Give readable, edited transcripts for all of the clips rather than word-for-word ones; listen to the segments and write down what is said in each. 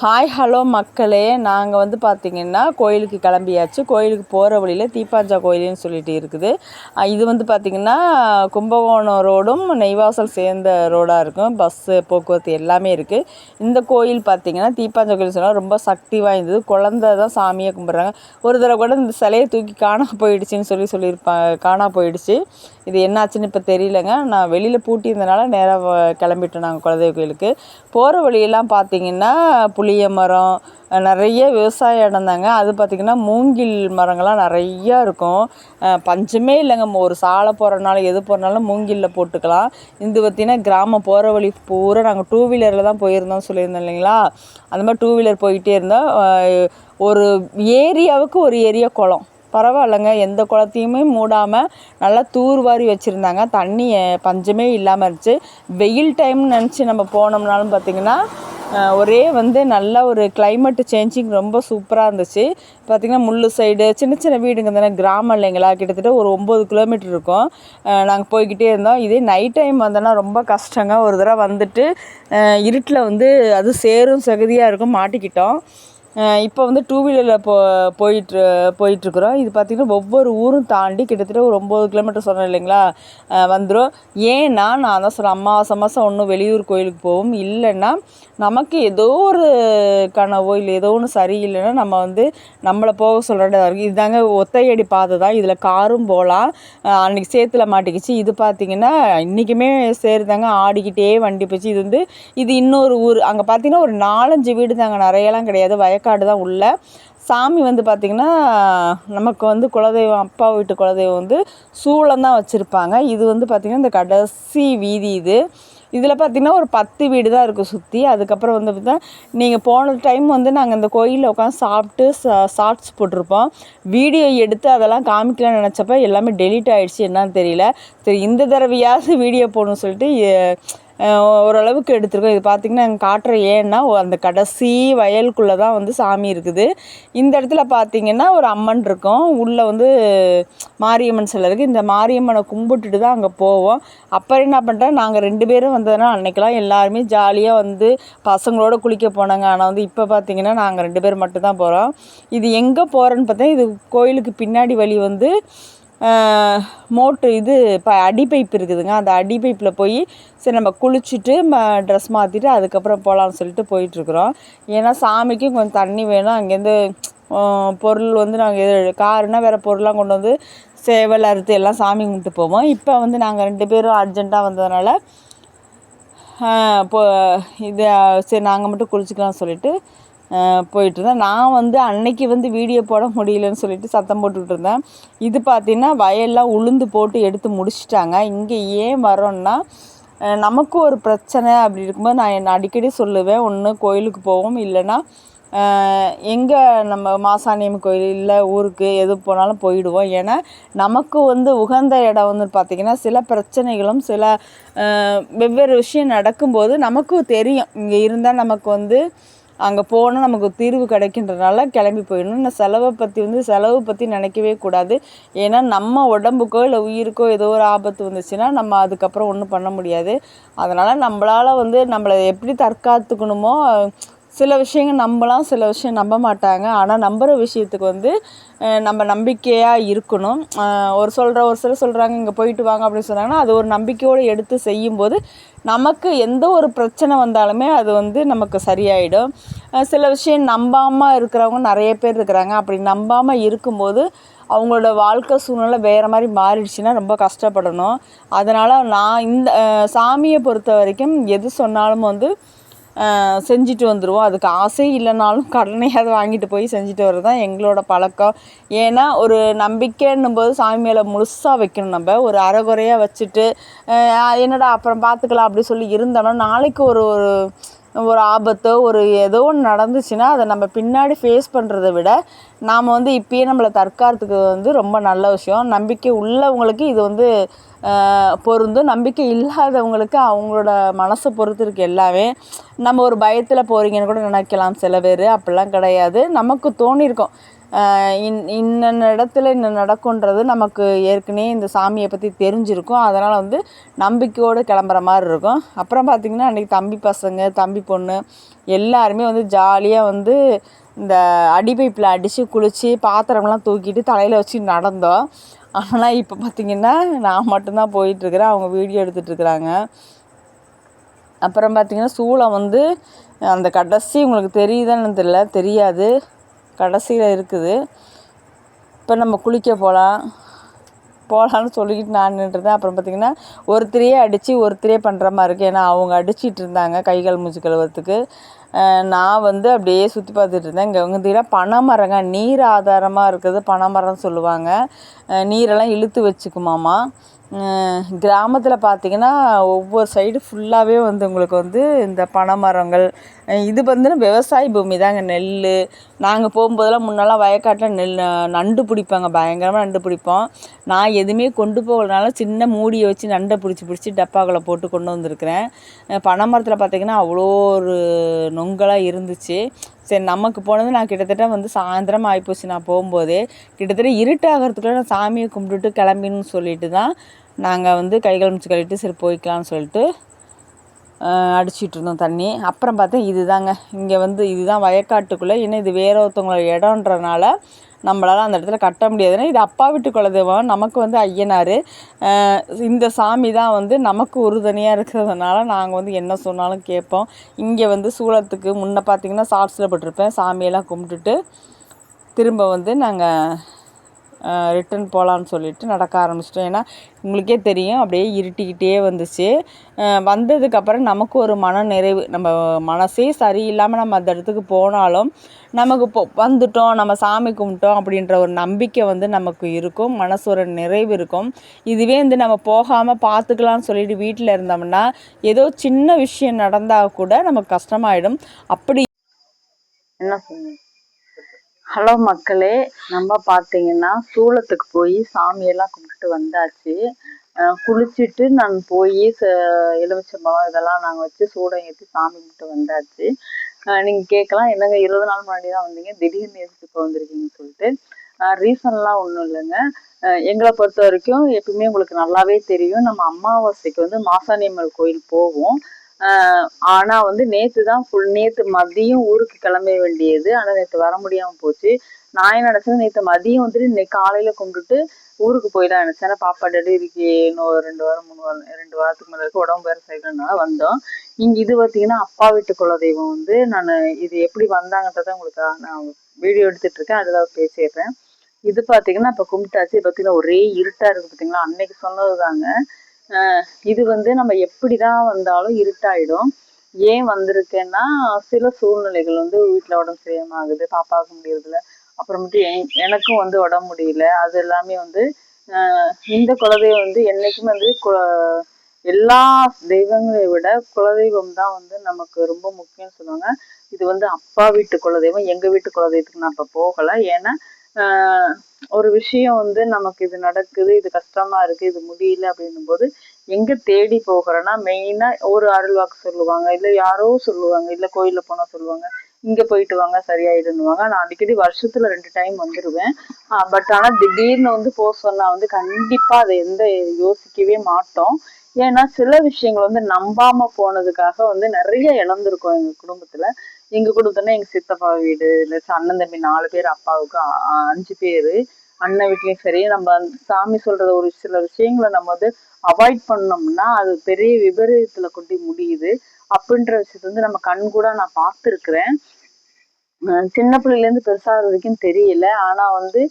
Hi hello மக்களே, நாங்கள் வந்து பார்த்திங்கன்னா கோயிலுக்கு கிளம்பியாச்சு. கோயிலுக்கு போகிற வழியில் தீப்பாஞ்சா கோயிலுன்னு சொல்லிட்டு இருக்குது. இது வந்து பார்த்திங்கன்னா கும்பகோணம் ரோடும் நெய்வாசல் சேர்ந்த ரோடாக இருக்கும். பஸ்ஸு போக்குவரத்து எல்லாமே இருக்குது. இந்த கோயில் பார்த்திங்கன்னா தீப்பாஞ்சா கோயில் சொன்னால் ரொம்ப சக்தி வாய்ந்தது. குழந்தை தான் சாமியை கும்பிட்றாங்க. ஒரு தடவை கூட இந்த சிலையை தூக்கி காணா போயிடுச்சின்னு காணா போயிடுச்சு. இது என்னாச்சுன்னு இப்போ தெரியலங்க. நான் வெளியில் பூட்டியிருந்தனால நேராக கிளம்பிட்டோம் நாங்கள் குலதெய்வ கோயிலுக்கு. போகிற வழியெல்லாம் பார்த்திங்கன்னா புளிய மரம், நிறைய விவசாய இடம் தாங்க. அது பார்த்திங்கன்னா மூங்கில் மரங்கள்லாம் நிறையா இருக்கும். பஞ்சமே இல்லைங்க. ஒரு சாலை போகிறனால எது போகிறனாலும் மூங்கிலில் போட்டுக்கலாம். இது பார்த்திங்கன்னா கிராமம் போகிற வழி பூரா நாங்கள் 2 வீலரில் தான் போயிருந்தோம் சொல்லியிருந்தோம் இல்லைங்களா. அந்த மாதிரி 2 வீலர் போய்கிட்டே இருந்தோம். ஒரு ஏரியாவுக்கு ஒரு ஏரியா குளம். பரவாயில்லைங்க, எந்த குளத்தையுமே மூடாமல் நல்லா தூர்வாரி வச்சுருந்தாங்க. தண்ணி பஞ்சமே இல்லாமல் இருந்துச்சு. வெயில் டைம்னு நினச்சி நம்ம போனோம்னாலும் பார்த்திங்கன்னா ஒரே வந்து நல்ல ஒரு கிளைமேட்டு சேஞ்சிங் ரொம்ப சூப்பராக இருந்துச்சு. பார்த்திங்கன்னா முள்ளு சைடு சின்ன சின்ன வீடுங்க தானே, கிராமம் இல்லைங்களா. கிட்டத்தட்ட ஒரு 9 கிலோமீட்டர் இருக்கும். நாங்கள் போய்கிட்டே இருந்தோம். இதே நைட் டைம் வந்தோன்னா ரொம்ப கஷ்டங்க. ஒரு தடவை வந்துட்டு இருட்டில் வந்து அது சேரும் சகதியாக இருக்கும், மாட்டிக்கிட்டோம். இப்போ வந்து 2 வீலரில் போயிட்டுருக்குறோம். இது பார்த்திங்கன்னா ஒவ்வொரு ஊரும் தாண்டி கிட்டத்தட்ட ஒரு 9 கிலோமீட்டர் சொன்னேன் இல்லைங்களா, வந்துடும். ஏன்னா நான் தான் சொல்கிறேன், அமாவாசை மாதம் ஒன்றும் வெளியூர் கோயிலுக்கு போவோம். இல்லைன்னா நமக்கு ஏதோ ஒரு கனவோ இல்லை ஏதோ ஒன்று சரியில்லைன்னா நம்ம வந்து நம்மளை போக சொல்கிறதா இருக்குது. இதுதாங்க ஒத்தையடி பாதை தான். இதில் காரும் போகலாம். அன்றைக்கி சேத்துல மாட்டிக்கிச்சு. இது பார்த்திங்கன்னா இன்றைக்குமே சேருதாங்க, ஆடிக்கிட்டே வண்டி போச்சு. இது இன்னொரு ஊர். அங்கே பார்த்திங்கன்னா ஒரு 4-5 வீடு தாங்க, நிறையலாம் கிடையாது. வயக்காடு தான் உள்ள. சாமி வந்து பார்த்திங்கன்னா நமக்கு வந்து குலதெய்வம், அப்பா வீட்டு குலதெய்வம் வந்து சூளம் தான் வச்சுருப்பாங்க. இது வந்து பார்த்திங்கன்னா இந்த கடைசி வீதி. இதில் பார்த்திங்கன்னா ஒரு 10 வீடு தான் இருக்குது சுற்றி. அதுக்கப்புறம் வந்து பார்த்தா நீங்கள் போன டைம் வந்து நாங்கள் இந்த கோயிலில் உட்காந்து சாப்பிட்டு ஷார்ட்ஸ் போட்டிருப்போம். வீடியோ எடுத்து அதெல்லாம் காமிக்கலாம்னு நினச்சப்ப எல்லாமே டெலீட் ஆகிடுச்சு, என்னன்னு தெரியல. சரி, இந்த தடவையாவது வீடியோ போடணும்னு சொல்லிட்டு ஓரளவுக்கு எடுத்துருக்கோம். இது பார்த்திங்கன்னா நாங்கள் காட்டுற ஏன்னா அந்த கடைசி வயலுக்குள்ளே தான் வந்து சாமி இருக்குது. இந்த இடத்துல பார்த்திங்கன்னா ஒரு அம்மன் இருக்கும். உள்ளே வந்து மாரியம்மன் சிலை இருக்குது. இந்த மாரியம்மனை கும்பிட்டுட்டு தான் அங்கே போவோம். அப்புறம் என்ன பண்ணுறேன், நாங்கள் 2 பேரும் வந்ததுனால் அன்றைக்கெல்லாம் எல்லாருமே ஜாலியாக வந்து பசங்களோட குளிக்க போனாங்க. ஆனால் வந்து இப்போ பார்த்திங்கன்னா நாங்கள் 2 பேர் மட்டும்தான் போகிறோம். இது எங்கே போகிறோன்னு பார்த்தா, இது கோயிலுக்கு பின்னாடி வழி வந்து அடி பைப் இருக்குதுங்க. அந்த அடி பைப்பில் போய் சரி நம்ம குளிச்சுட்டு ட்ரெஸ் மாற்றிட்டு அதுக்கப்புறம் போகலான்னு சொல்லிட்டு போயிட்டுருக்குறோம். ஏன்னா சாமிக்கும் கொஞ்சம் தண்ணி வேணும். அங்கேருந்து பொருள் வந்து நாங்கள் காருனால் வேறு பொருளாக கொண்டு வந்து சேவல் அறுத்து எல்லாம் சாமி கும்பிட்டு போவோம். இப்போ வந்து நாங்கள் 2 பேரும் அர்ஜெண்ட்டாக வந்ததுனால இது சரி நாங்கள் மட்டும் குளிச்சுக்கலாம்னு சொல்லிட்டு போயிட்டுருந்தேன். நான் வந்து அன்னைக்கு வந்து வீடியோ போட முடியலன்னு சொல்லிட்டு சத்தம் போட்டுக்கிட்டு இருந்தேன். இது பார்த்திங்கன்னா வயல்லாம் உளுந்து போட்டு எடுத்து முடிச்சிட்டாங்க. இங்கே ஏன் வரோன்னா, நமக்கு ஒரு பிரச்சனை அப்படி இருக்கும்போது நான் அடிக்கடி சொல்லுவேன், ஒன்று கோயிலுக்கு போவோம், இல்லைன்னா எங்கே நம்ம மாசாணியம்மன் கோயில் இல்லை ஊருக்கு எது போனாலும் போயிடுவோம். ஏன்னா நமக்கு வந்து உகந்த இடம் வந்து பார்த்திங்கன்னா சில பிரச்சனைகளும் சில வெவ்வேறு விஷயம் நடக்கும்போது நமக்கும் தெரியும், இங்கே இருந்தால் நமக்கு வந்து அங்கே போனால் நமக்கு தீர்வு கிடைக்கின்றனால கிளம்பி போயிடணும். நான் செலவு பற்றி நினைக்கவே கூடாது. ஏன்னா நம்ம உடம்புக்கோ இல்லை உயிருக்கோ ஏதோ ஒரு ஆபத்து வந்துச்சுன்னா நம்ம அதுக்கப்புறம் ஒன்றும் பண்ண முடியாது. அதனால் நம்மளால் வந்து நம்மளை எப்படி தற்காத்துக்கணுமோ, சில விஷயங்கள் நம்பலாம், சில விஷயம் நம்ப மாட்டாங்க. ஆனால் நம்புகிற விஷயத்துக்கு வந்து நம்ம நம்பிக்கையாக இருக்கணும். ஒரு சிலர் சொல்கிறாங்க இங்கே போயிட்டு வாங்க அப்படின்னு சொன்னாங்கன்னா, அது ஒரு நம்பிக்கையோடு எடுத்து செய்யும்போது நமக்கு எந்த ஒரு பிரச்சனை வந்தாலுமே அது வந்து நமக்கு சரியாயிடும். சில விஷயம் நம்பாமல் இருக்கிறவங்க நிறைய பேர் இருக்கிறாங்க. அப்படி நம்பாமல் இருக்கும்போது அவங்களோட வாழ்க்கை சூழ்நிலை வேறு மாதிரி மாறிடுச்சுன்னா ரொம்ப கஷ்டப்படணும். அதனால் நான் இந்த சாமியை பொறுத்த வரைக்கும் எது சொன்னாலும் வந்து செஞ்சுட்டு வந்துடுவோம். அதுக்கு ஆசை இல்லைனாலும் கடனையாவது வாங்கிட்டு போய் செஞ்சுட்டு வர்றது தான் எங்களோட பழக்கம். ஏன்னா ஒரு நம்பிக்கைன்னும் போது சாமி மேலே முழுசாக வைக்கணும். நம்ம ஒரு அரைகுறையாக வச்சுட்டு என்னடா அப்புறம் பார்த்துக்கலாம் அப்படி சொல்லி இருந்தோம்னா நாளைக்கு ஒரு ஆபத்தோ ஏதோ ஒன்று நடந்துச்சுன்னா அதை நம்ம பின்னாடி ஃபேஸ் பண்ணுறதை விட நாம் வந்து இப்பயே நம்மளை தற்காத்துக்கு வந்து ரொம்ப நல்ல விஷயம். நம்பிக்கை உள்ளவங்களுக்கு இது வந்து பொருந்தும். நம்பிக்கை இல்லாதவங்களுக்கு அவங்களோட மனசை பொறுத்து இருக்குது எல்லாமே. நம்ம ஒரு பயத்தில் போகிறீங்கன்னு கூட நினைக்கலாம் சில பேர். அப்படிலாம் கிடையாது. நமக்கு தோணியிருக்கோம், இன்ன இடத்துல இன்னும் நடக்குன்றது நமக்கு ஏற்கனவே இந்த சாமியை பற்றி தெரிஞ்சிருக்கும். அதனால் வந்து நம்பிக்கையோடு கிளம்புற மாதிரி இருக்கும். அப்புறம் பார்த்திங்கன்னா அன்றைக்கி தம்பி பசங்க தம்பி பொண்ணு எல்லாருமே வந்து ஜாலியாக வந்து இந்த அடிபைப்பில் அடித்து குளித்து பாத்திரம்லாம் தூக்கிட்டு தலையில் வச்சு நடந்தோம். ஆனால் இப்போ பார்த்திங்கன்னா நான் மட்டும்தான் போயிட்டுருக்கிறேன், அவங்க வீடியோ எடுத்துகிட்ருக்குறாங்க. அப்புறம் பார்த்திங்கன்னா சூளம் வந்து அந்த கடைசி உங்களுக்கு தெரியுதான்னு தெரியல, தெரியாது, கடைசியில் இருக்குது. இப்போ நம்ம குளிக்க போகலான்னு சொல்லிக்கிட்டு நான் நின்றுருந்தேன். அப்புறம் பார்த்திங்கன்னா ஒருத்தரையே அடித்து ஒருத்தரையே பண்ணுற மாதிரி இருக்குது. ஏன்னா அவங்க அடிச்சிட்டு இருந்தாங்க கைகால் மூஞ்சி கழுவுறதுக்கு. நான் வந்து அப்படியே சுற்றி பார்த்துட்டு இருந்தேன். இங்கே வந்து பனைமரங்க, நீர் ஆதாரமாக இருக்கிறது பனைமரம்னு சொல்லுவாங்க. நீரெல்லாம் இழுத்து வச்சுக்குமாமா. கிராமத்தில் பார்த்திங்கன்னா ஒவ்வொரு சைடு ஃபுல்லாகவே வந்து உங்களுக்கு வந்து இந்த பனைமரங்கள். இது வந்து விவசாய பூமி தாங்க. நெல் நாங்கள் போகும்போதெல்லாம் முன்னெல்லாம் வயக்காட்டில் நண்டு பிடிப்பாங்க, பயங்கரமாக நண்டு பிடிப்போம். நான் எதுவுமே கொண்டு போகலனால சின்ன மூடியை வச்சு நண்டை பிடிச்சி டப்பாக்களை போட்டு கொண்டு வந்திருக்கிறேன். பனைமரத்தில் பார்த்திங்கன்னா அவ்வளோ ஒரு நொங்கலாக இருந்துச்சு. சரி நமக்கு போனது நான் கிட்டத்தட்ட வந்து சாயந்தரம் ஆகிப்போச்சு. நான் போகும்போதே கிட்டத்தட்ட இருட்டாகிறதுக்குள்ளே நான் சாமியை கும்பிட்டுட்டு கிளம்பின்னு சொல்லிட்டு தான் நாங்கள் வந்து கைகள் மிச்சு கழிட்டு சரி போய்க்கலான்னு சொல்லிட்டு அடிச்சிட்டு இருந்தோம் தண்ணி. அப்புறம் பார்த்தா இதுதாங்க, இங்கே வந்து இதுதான் வயக்காட்டுக்குள்ளே. ஏன்னா இது வேற ஒருத்தவங்களோட இடம்ன்றனால நம்மளால் அந்த இடத்துல கட்ட முடியாதுன்னா இது அப்பா வீட்டு குலதெய்வம், நமக்கு வந்து ஐயனார். இந்த சாமி தான் வந்து நமக்கு உறுதுணையாக இருக்கிறதுனால நாங்கள் வந்து என்ன சொன்னாலும் கேட்போம். இங்கே வந்து சூளத்துக்கு முன்னே பார்த்திங்கன்னா ஷார்ட்ஸில் போட்டிருப்பேன், சாமியெல்லாம் கும்பிட்டுட்டு திரும்ப வந்து நாங்கள் ரிட்டன் போகலான்னு சொல்லிட்டு நடக்க ஆரம்பிச்சிட்டோம். ஏன்னா உங்களுக்கே தெரியும் அப்படியே இருட்டிக்கிட்டே வந்துச்சு. வந்ததுக்கப்புறம் நமக்கு ஒரு மன நிறைவு. நம்ம மனசே சரியில்லாமல் நம்ம அந்த இடத்துக்கு போனாலும் நமக்கு வந்துட்டோம், நம்ம சாமி கும்பிட்டோம் அப்படின்ற ஒரு நம்பிக்கை வந்து நமக்கு இருக்கும், மனசு ஒரு நிறைவு இருக்கும். இதுவே வந்து நம்ம போகாமல் பார்த்துக்கலான்னு சொல்லிட்டு வீட்டில் இருந்தோம்னா ஏதோ சின்ன விஷயம் நடந்தால் கூட நமக்கு கஷ்டமாயிடும். அப்படி என்ன சொல்லுங்க. ஹலோ மக்களே, நம்ம பார்த்தீங்கன்னா சூளத்துக்கு போய் சாமியெல்லாம் கும்பிட்டு வந்தாச்சு. குளிச்சுட்டு நான் போய் எலுமிச்சம்பழம் இதெல்லாம் நாங்கள் வச்சு சூடம் ஏற்றி சாமி கும்பிட்டு வந்தாச்சு. நீங்கள் கேட்கலாம், என்னங்க 20 நாள் முன்னாடி தான் வந்தீங்க, திடீர்னு எதுக்கு இப்போ வந்திருக்கீங்கன்னு சொல்லிட்டு. ரீசன்லாம் ஒன்றும் இல்லைங்க. எங்களை பொறுத்த வரைக்கும் எப்பவுமே உங்களுக்கு நல்லாவே தெரியும், நம்ம அமாவாசைக்கு வந்து மாசாணியம்மன் கோயில் போவோம். ஆனால் வந்து நேற்று மதியம் ஊருக்கு கிளம்ப வேண்டியது. ஆனால் நேற்று வர முடியாமல் போச்சு. நான் என்ன நினச்சேன், நேற்று மதியம் வந்துட்டு இன்னைக்கு காலையில் கும்பிட்டுட்டு ஊருக்கு போய் தான் நினச்சேன். ஏன்னா பாப்பா டெலிவரிக்கு இன்னும் 2 வாரம் 3 வாரம் 2 வாரத்துக்கு மேலே இருக்கு, உடம்பு வேறு செய்யறதுனால வந்தோம். இங்கே இது பார்த்தீங்கன்னா அப்பா வீட்டு குலதெய்வம் வந்து நான் இது எப்படி வந்தாங்கன்றதை உங்களுக்கு நான் வீடியோ எடுத்துட்டு இருக்கேன், அதில் பேசிடுறேன். இது பார்த்தீங்கன்னா இப்போ கும்பிட்டாச்சு. பார்த்தீங்கன்னா ஒரே இருட்டாக இருக்குது பார்த்தீங்களா, அன்னைக்கு சொன்னது தாங்க. இது வந்து நம்ம எப்படிதான் வந்தாலும் இருட்டாயிடும். ஏன் வந்திருக்கேன்னா சில சூழ்நிலைகள் வந்து வீட்டில் உடம்பு சரியாம ஆகுது, பாப்பாவுக்கு முடியறதில்ல, அப்புறமேட்டு எனக்கும் வந்து உடம்பு முடியல. அது எல்லாமே வந்து இந்த குலதெய்வம் வந்து என்னைக்குமே வந்து எல்லா தெய்வங்களை விட குலதெய்வம் தான் வந்து நமக்கு ரொம்ப முக்கியம்னு சொல்லுவாங்க. இது வந்து அப்பா வீட்டு குலதெய்வம், எங்க வீட்டு குலதெய்வத்துக்கு நான் இப்ப போகல. ஏன்னா ஒரு விஷயம் வந்து நமக்கு இது நடக்குது, இது கஷ்டமா இருக்கு, இது முடியல அப்படின்னும் போது எங்க தேடி போகிறேன்னா மெயினா ஒரு அருள்வாக்கு சொல்லுவாங்க, இல்ல யாரோ சொல்லுவாங்க, இல்ல கோயில்ல போனா சொல்லுவாங்க, இங்க போயிட்டு வாங்க சரியாயிடுன்னுவாங்க. நான் அடிக்கடி வருஷத்துல 2 டைம் வந்துடுவேன். பட் ஆனா திடீர்னு வந்து போக சொன்னா வந்து கண்டிப்பா அதை யோசிக்கவே மாட்டோம். ஏன்னா சில விஷயங்கள் வந்து நம்பாம போனதுக்காக வந்து நிறைய இழந்திருக்கோம் எங்க குடும்பத்துல. எங்க குடும்பத்துல எங்க சித்தப்பா வீடு, இல்ல அண்ணன் தம்பி 4 பேர், அப்பாவுக்கு 5 பேரு, அண்ணன் வீட்லயும் சரி. நம்ம சாமி சொல்றது ஒரு சில விஷயங்களை நம்ம வந்து அவாய்ட் பண்ணோம்னா அது பெரிய விபரீதத்துல கொண்டு முடியுது. அப்படின்ற விஷயத்த வந்து நம்ம கண் கூட நான் பார்த்துருக்குறேன். சின்ன பிள்ளைல இருந்து பெருசாகிற வரைக்கும் தெரியல. ஆனா வந்து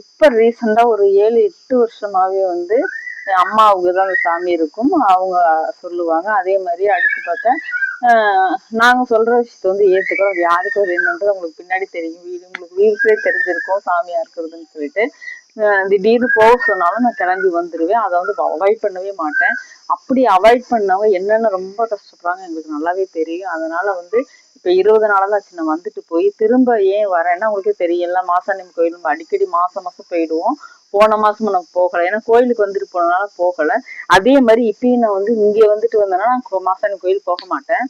இப்ப ரீசெண்டா ஒரு 7-8 வருஷமாவே வந்து அம்மாவுக்கு தான் அந்த சாமி இருக்கும், அவங்க சொல்லுவாங்க. அதே மாதிரி அடுத்து பார்த்தா நாங்க சொல்ற விஷயத்த வந்து ஏத்துக்கிறோம். அது யாருக்கு ஒரு என்னன்றது உங்களுக்கு பின்னாடி தெரியும், உங்களுக்கு வீட்லயே தெரிஞ்சிருக்கும் சாமியா இருக்கிறதுன்னு சொல்லிட்டு. திடீர்னு போக சொன்னாலும் நான் கிளம்பி வந்துடுவேன். அதை வந்து அவாய்ட் பண்ணவே மாட்டேன். அப்படி அவாய்ட் பண்ணவங்க என்னென்ன ரொம்ப கஷ்டப்படுறாங்க எங்களுக்கு நல்லாவே தெரியும். அதனால வந்து இப்போ 20 நாளாக தான் நான் வந்துட்டு போய் திரும்ப ஏன் வரேன்னா உங்களுக்கே தெரியல, மாசாணியம்மன் கோயில் நம்ம அடிக்கடி மாசம் போயிடுவோம். போன மாசமும் நான் போகலை, ஏன்னா கோயிலுக்கு வந்துட்டு போனதுனால போகலை. அதே மாதிரி இப்பயும் நான் வந்து இங்கே வந்துட்டு வந்தேன்னா நான் மாசாணியம்மன் கோயில் போக மாட்டேன்.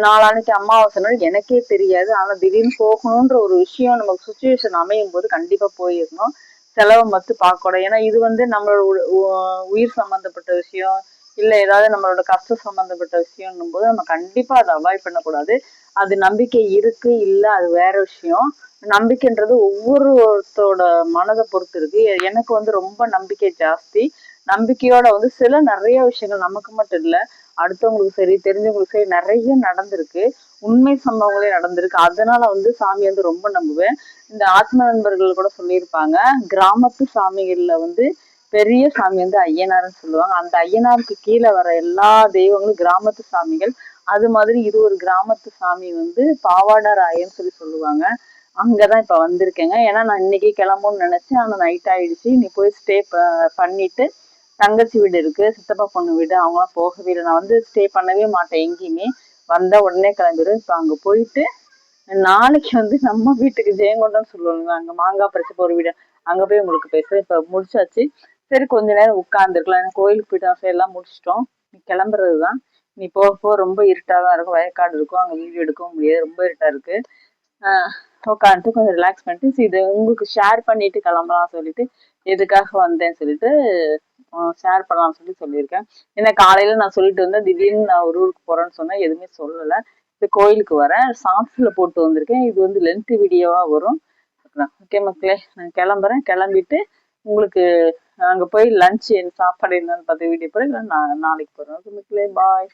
நாளான்னைக்கு அமாவாசை நாள் எனக்கே தெரியாது. ஆனா திடீர்னு போகணுன்ற ஒரு விஷயம் நமக்கு சுச்சுவேஷன் அமையும் போது கண்டிப்பா போயிடணும். செலவை மட்டும் பார்க்கக்கூடாது. ஏன்னா இது வந்து நம்மளோட உயிர் சம்பந்தப்பட்ட விஷயம், இல்ல ஏதாவது நம்மளோட கஷ்டம் சம்பந்தப்பட்ட விஷயம்னும் போது நம்ம கண்டிப்பா அதை அவாய்ட் பண்ணக்கூடாது. அது நம்பிக்கை இருக்கு இல்ல அது வேற விஷயம். நம்பிக்கைன்றது ஒவ்வொருத்தரோட மனதை பொறுத்து இருக்கு. எனக்கு வந்து ரொம்ப நம்பிக்கை ஜாஸ்தி. நம்பிக்கையோட வந்து சில நிறைய விஷயங்கள் நமக்கு மட்டும் இல்ல, அடுத்தவங்களுக்கு சரி தெரிஞ்சவங்களுக்கு சரி நிறைய நடந்திருக்கு. உண்மை சம்பவங்களே நடந்திருக்கு. அதனால வந்து சாமி வந்து ரொம்ப நம்புவேன். இந்த ஆத்ம நண்பர்கள் கூட சொல்லியிருப்பாங்க, கிராமத்து சாமிகள்ல வந்து பெரிய சாமி வந்து ஐயனார்னு சொல்லுவாங்க. அந்த ஐயனாருக்கு கீழே வர எல்லா தெய்வங்களும் கிராமத்து சாமிகள். அது மாதிரி இது ஒரு கிராமத்து சாமி வந்து பாவாடராயன்னு சொல்லுவாங்க. அங்கதான் இப்ப வந்திருக்கேங்க. ஏன்னா நான் இன்னைக்கு கிளம்பும்னு நினைச்சேன். ஆனா நைட் ஆயிடுச்சு. நீ போய் ஸ்டே பண்ணிட்டு, தங்கச்சி வீடு இருக்கு, சித்தப்பா பொண்ணு வீடு, அவங்களாம் போகவே இல்லை. நான் வந்து ஸ்டே பண்ணவே மாட்டேன் எங்கேயுமே. வந்தா உடனே கிளம்பிடுவேன். இப்ப அங்க போயிட்டு நாளைக்கு வந்து நம்ம வீட்டுக்கு ஜெயங்கொண்டம்னு சொல்லுவாங்க, அங்க மாங்காய் பறிச்சு ஒரு வீடு, அங்க போய் உங்களுக்கு பேசுறேன். இப்ப முடிச்சாச்சு. சரி கொஞ்ச நேரம் உட்கார்ந்துருக்கலாம். ஏன்னா கோயிலுக்கு போயிட்டு சரி எல்லாம் முடிச்சிட்டோம். நீ கிளம்புறதுதான். நீ போக போக ரொம்ப இருட்டாதான் இருக்கும், வயக்காடு இருக்கும், அங்க வீடியோ எடுக்கவும் முடியாது, ரொம்ப இருட்டா இருக்கு. உட்காந்துட்டு கொஞ்சம் ரிலாக்ஸ் பண்ணிட்டு இது உங்களுக்கு ஷேர் பண்ணிட்டு கிளம்பலாம் சொல்லிட்டு, எதுக்காக வந்தேன்னு சொல்லிட்டு ஷேர் பண்ணலாம்னு சொல்லியிருக்கேன். ஏன்னா காலையில நான் சொல்லிட்டு வந்தேன், திடீர்னு நான் ஒரு ஊருக்கு போறேன்னு சொன்னேன், எதுவுமே சொல்லலை. இப்போ கோயிலுக்கு வரேன், சாங்ஸ்ல போட்டு வந்திருக்கேன். இது வந்து லென்த் வீடியோவா வரும். ஓகே மக்களே, நான் கிளம்புறேன். கிளம்பிட்டு உங்களுக்கு அங்க போய் லஞ்ச் சாப்பாடு என்னன்னு பார்த்து வீடியோ போறேன். இல்லை நான் நாளைக்கு போறேன். ஓகே மக்களே, பாய்.